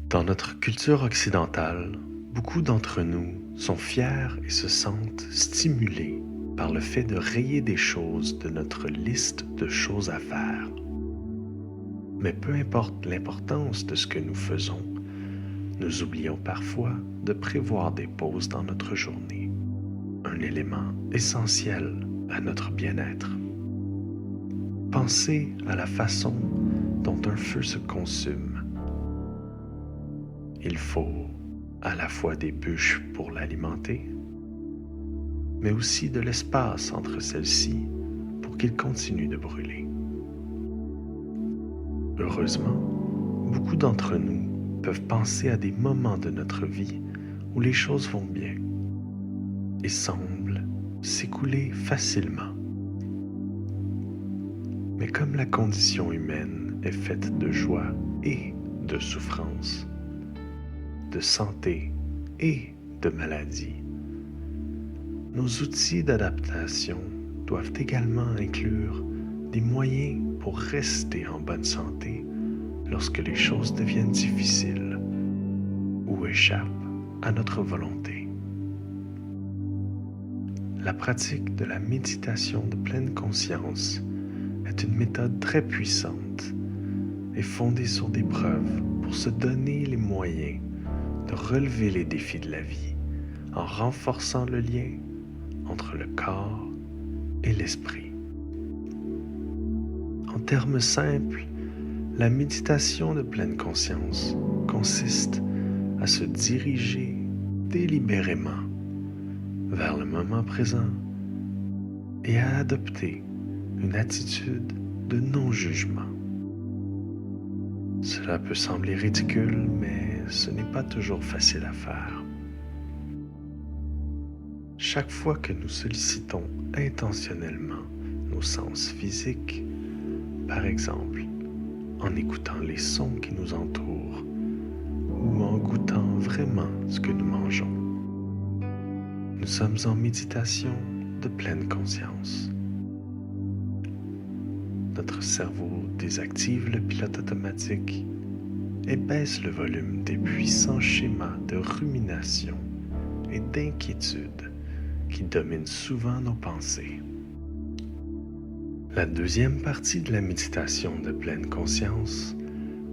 Dans notre culture occidentale, beaucoup d'entre nous sont fiers et se sentent stimulés par le fait de rayer des choses de notre liste de choses à faire. Mais peu importe l'importance de ce que nous faisons, nous oublions parfois de prévoir des pauses dans notre journée, un élément essentiel à notre bien-être. Pensez à la façon dont un feu se consume. Il faut à la fois des bûches pour l'alimenter, mais aussi de l'espace entre celles-ci pour qu'il continue de brûler. Heureusement, beaucoup d'entre nous peuvent penser à des moments de notre vie où les choses vont bien et semblent s'écouler facilement. Mais comme la condition humaine est faite de joie et de souffrance, de santé et de maladie, nos outils d'adaptation doivent également inclure des moyens pour rester en bonne santé lorsque les choses deviennent difficiles ou échappent à notre volonté. La pratique de la méditation de pleine conscience est une méthode très puissante et fondée sur des preuves pour se donner les moyens de relever les défis de la vie en renforçant le lien entre le corps et l'esprit. En termes simples, la méditation de pleine conscience consiste à se diriger délibérément vers le moment présent et à adopter une attitude de non-jugement. Cela peut sembler ridicule, mais ce n'est pas toujours facile à faire. Chaque fois que nous sollicitons intentionnellement nos sens physiques, par exemple en écoutant les sons qui nous entourent ou en goûtant vraiment ce que nous mangeons, nous sommes en méditation de pleine conscience. Notre cerveau désactive le pilote automatique et baisse le volume des puissants schémas de rumination et d'inquiétude qui dominent souvent nos pensées. La deuxième partie de la méditation de pleine conscience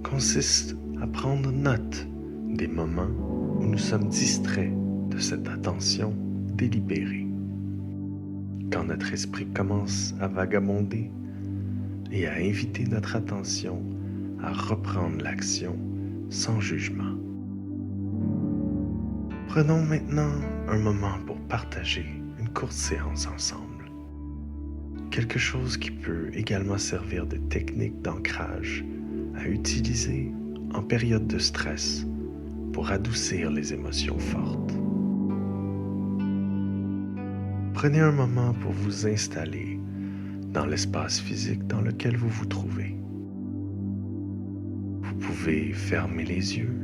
consiste à prendre note des moments où nous sommes distraits de cette attention délibérée. Quand notre esprit commence à vagabonder et à inviter notre attention à reprendre l'action sans jugement. Prenons maintenant un moment pour partager une courte séance ensemble. Quelque chose qui peut également servir de technique d'ancrage à utiliser en période de stress pour adoucir les émotions fortes. Prenez un moment pour vous installer dans l'espace physique dans lequel vous vous trouvez. Vous pouvez fermer les yeux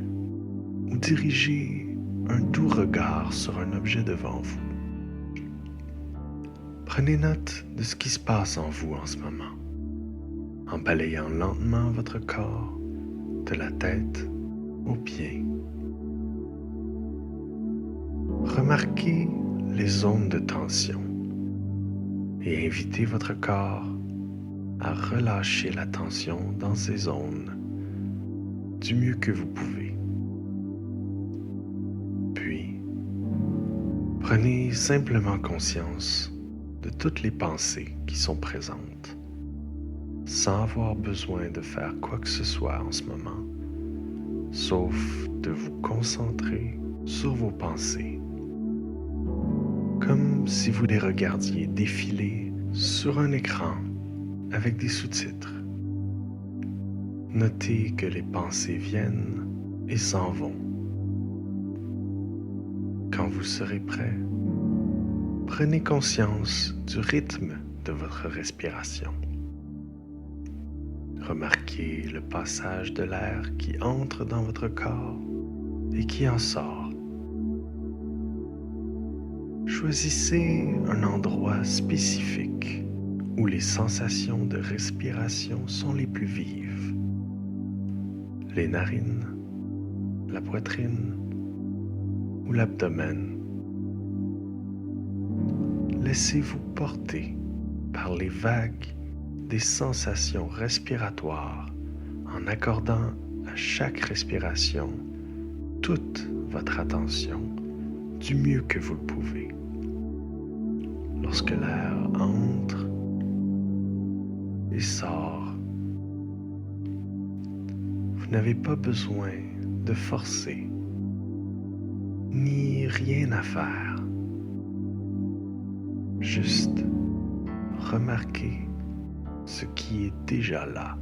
ou diriger un doux regard sur un objet devant vous. Prenez note de ce qui se passe en vous en ce moment, en balayant lentement votre corps de la tête aux pieds. Remarquez les zones de tension et invitez votre corps à relâcher la tension dans ces zones du mieux que vous pouvez. Puis, prenez simplement conscience de toutes les pensées qui sont présentes, sans avoir besoin de faire quoi que ce soit en ce moment, sauf de vous concentrer sur vos pensées, comme si vous les regardiez défiler sur un écran avec des sous-titres. Notez que les pensées viennent et s'en vont. Quand vous serez prêt, prenez conscience du rythme de votre respiration. Remarquez le passage de l'air qui entre dans votre corps et qui en sort. Choisissez un endroit spécifique où les sensations de respiration sont les plus vives. Les narines, la poitrine ou l'abdomen. Laissez-vous porter par les vagues des sensations respiratoires en accordant à chaque respiration toute votre attention du mieux que vous le pouvez. Lorsque l'air entre et sort, vous n'avez pas besoin de forcer, ni rien à faire. Juste remarquez ce qui est déjà là.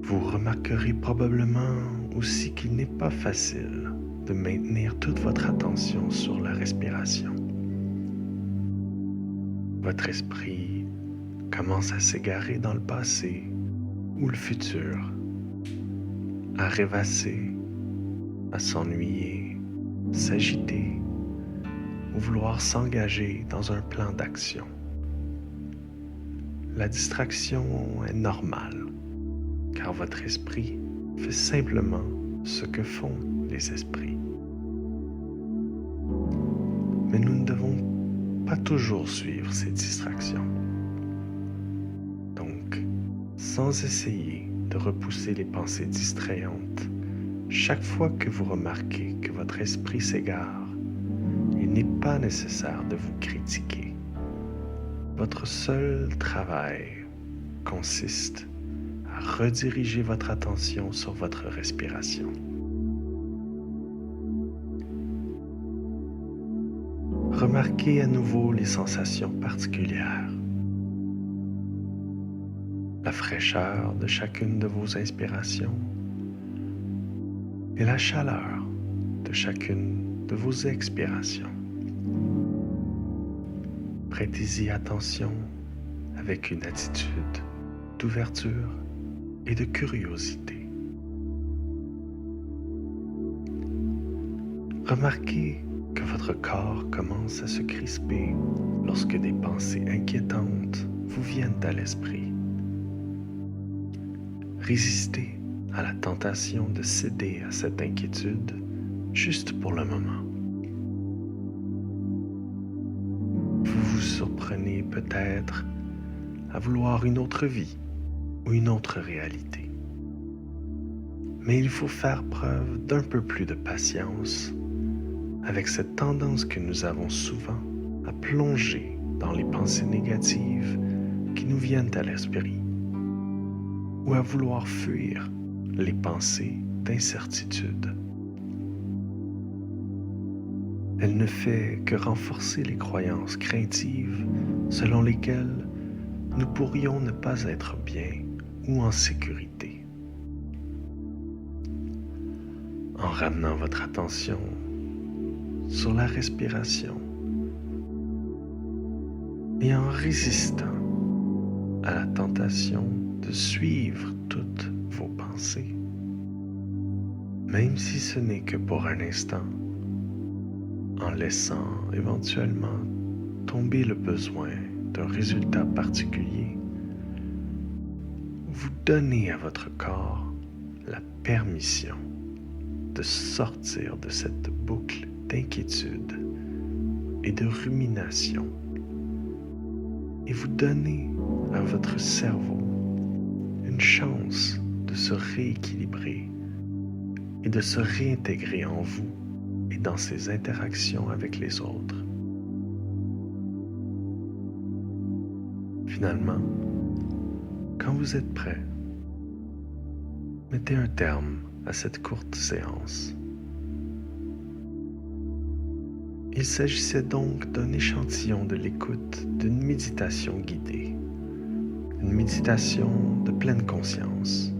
Vous remarquerez probablement aussi qu'il n'est pas facile de maintenir toute votre attention sur la respiration. Votre esprit commence à s'égarer dans le passé ou le futur, à rêvasser, à s'ennuyer, s'agiter ou vouloir s'engager dans un plan d'action. La distraction est normale, car votre esprit fait simplement ce que font les esprits. Mais nous ne devons pas toujours suivre ces distractions. Donc, sans essayer de repousser les pensées distrayantes, chaque fois que vous remarquez que votre esprit s'égare, il n'est pas nécessaire de vous critiquer. Votre seul travail consiste à rediriger votre attention sur votre respiration. Remarquez à nouveau les sensations particulières. La fraîcheur de chacune de vos inspirations et la chaleur de chacune de vos expirations. Prêtez-y attention avec une attitude d'ouverture et de curiosité. Remarquez que votre corps commence à se crisper lorsque des pensées inquiétantes vous viennent à l'esprit. Résistez à la tentation de céder à cette inquiétude juste pour le moment. Vous vous surprenez peut-être à vouloir une autre vie ou une autre réalité. Mais il faut faire preuve d'un peu plus de patience avec cette tendance que nous avons souvent à plonger dans les pensées négatives qui nous viennent à l'esprit ou à vouloir fuir les pensées d'incertitude. Elle ne fait que renforcer les croyances craintives selon lesquelles nous pourrions ne pas être bien ou en sécurité. En ramenant votre attention sur la respiration et en résistant à la tentation de suivre toutes vos pensées, même si ce n'est que pour un instant, en laissant éventuellement tomber le besoin d'un résultat particulier, vous donnez à votre corps la permission de sortir de cette boucle d'inquiétude et de rumination et vous donnez à votre cerveau une chance de se rééquilibrer et de se réintégrer en vous et dans ses interactions avec les autres. Finalement, quand vous êtes prêt, mettez un terme à cette courte séance. Il s'agissait donc d'un échantillon de l'écoute d'une méditation guidée, une méditation de pleine conscience.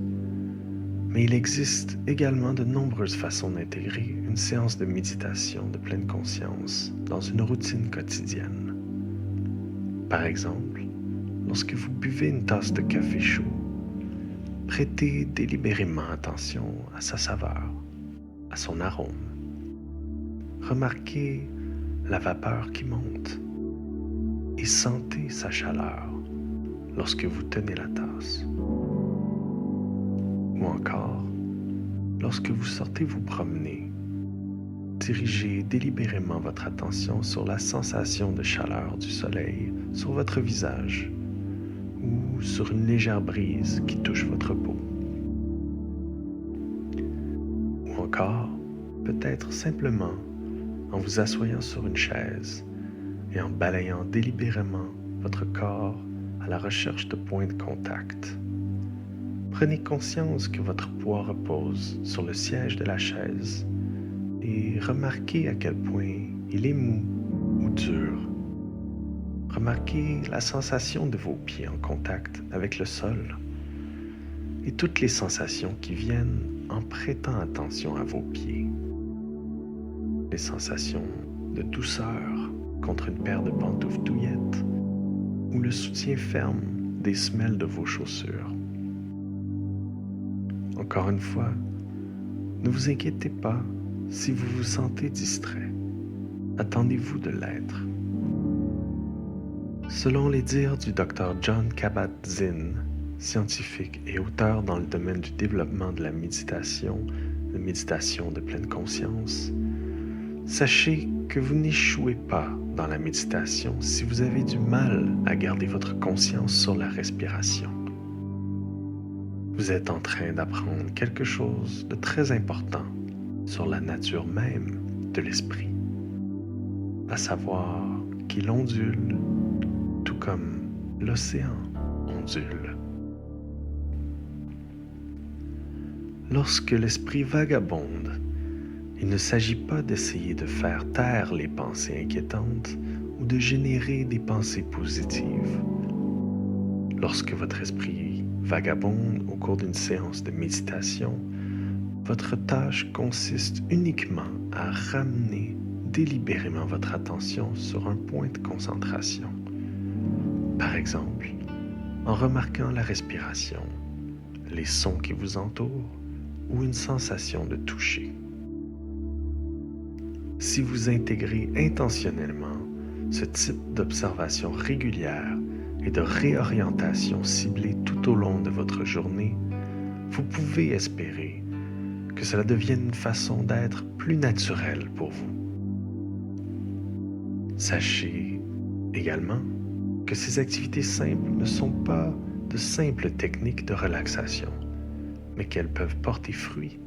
Mais il existe également de nombreuses façons d'intégrer une séance de méditation de pleine conscience dans une routine quotidienne. Par exemple, lorsque vous buvez une tasse de café chaud, prêtez délibérément attention à sa saveur, à son arôme. Remarquez la vapeur qui monte et sentez sa chaleur lorsque vous tenez la tasse. Ou encore, lorsque vous sortez vous promener, dirigez délibérément votre attention sur la sensation de chaleur du soleil sur votre visage ou sur une légère brise qui touche votre peau. Ou encore, peut-être simplement en vous asseyant sur une chaise et en balayant délibérément votre corps à la recherche de points de contact. Prenez conscience que votre poids repose sur le siège de la chaise et remarquez à quel point il est mou ou dur. Remarquez la sensation de vos pieds en contact avec le sol et toutes les sensations qui viennent en prêtant attention à vos pieds. Les sensations de douceur contre une paire de pantoufles douillettes ou le soutien ferme des semelles de vos chaussures. Encore une fois, ne vous inquiétez pas si vous vous sentez distrait. Attendez-vous de l'être. Selon les dires du Dr. Jon Kabat-Zinn, scientifique et auteur dans le domaine du développement de la méditation de pleine conscience, sachez que vous n'échouez pas dans la méditation si vous avez du mal à garder votre conscience sur la respiration. Vous êtes en train d'apprendre quelque chose de très important sur la nature même de l'esprit, à savoir qu'il ondule tout comme l'océan ondule. Lorsque l'esprit vagabonde, il ne s'agit pas d'essayer de faire taire les pensées inquiétantes ou de générer des pensées positives. Lorsque votre esprit vagabonde au cours d'une séance de méditation, votre tâche consiste uniquement à ramener délibérément votre attention sur un point de concentration. Par exemple, en remarquant la respiration, les sons qui vous entourent ou une sensation de toucher. Si vous intégrez intentionnellement ce type d'observation régulière et de réorientation ciblée tout au long de votre journée, vous pouvez espérer que cela devienne une façon d'être plus naturelle pour vous. Sachez également que ces activités simples ne sont pas de simples techniques de relaxation, mais qu'elles peuvent porter fruit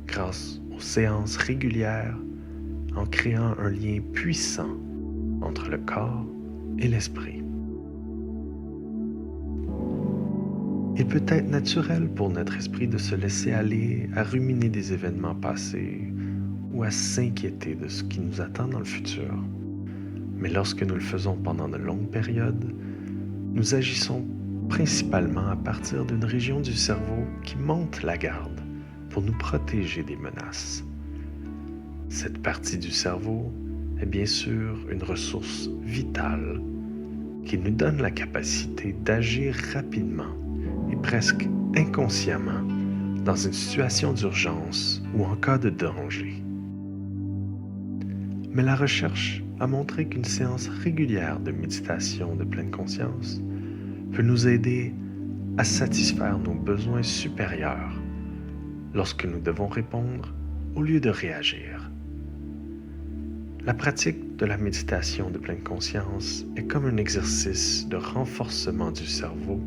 grâce aux séances régulières en créant un lien puissant entre le corps et l'esprit. Il peut être naturel pour notre esprit de se laisser aller à ruminer des événements passés ou à s'inquiéter de ce qui nous attend dans le futur. Mais lorsque nous le faisons pendant de longues périodes, nous agissons principalement à partir d'une région du cerveau qui monte la garde pour nous protéger des menaces. Cette partie du cerveau est bien sûr une ressource vitale qui nous donne la capacité d'agir rapidement et presque inconsciemment dans une situation d'urgence ou en cas de danger. Mais la recherche a montré qu'une séance régulière de méditation de pleine conscience peut nous aider à satisfaire nos besoins supérieurs lorsque nous devons répondre au lieu de réagir. La pratique de la méditation de pleine conscience est comme un exercice de renforcement du cerveau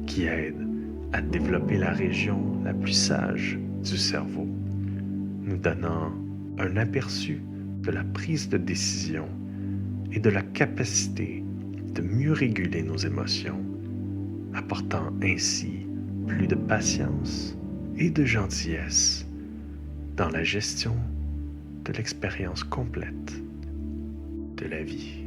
qui aide à développer la région la plus sage du cerveau, nous donnant un aperçu de la prise de décision et de la capacité de mieux réguler nos émotions, apportant ainsi plus de patience et de gentillesse dans la gestion de l'expérience complète de la vie.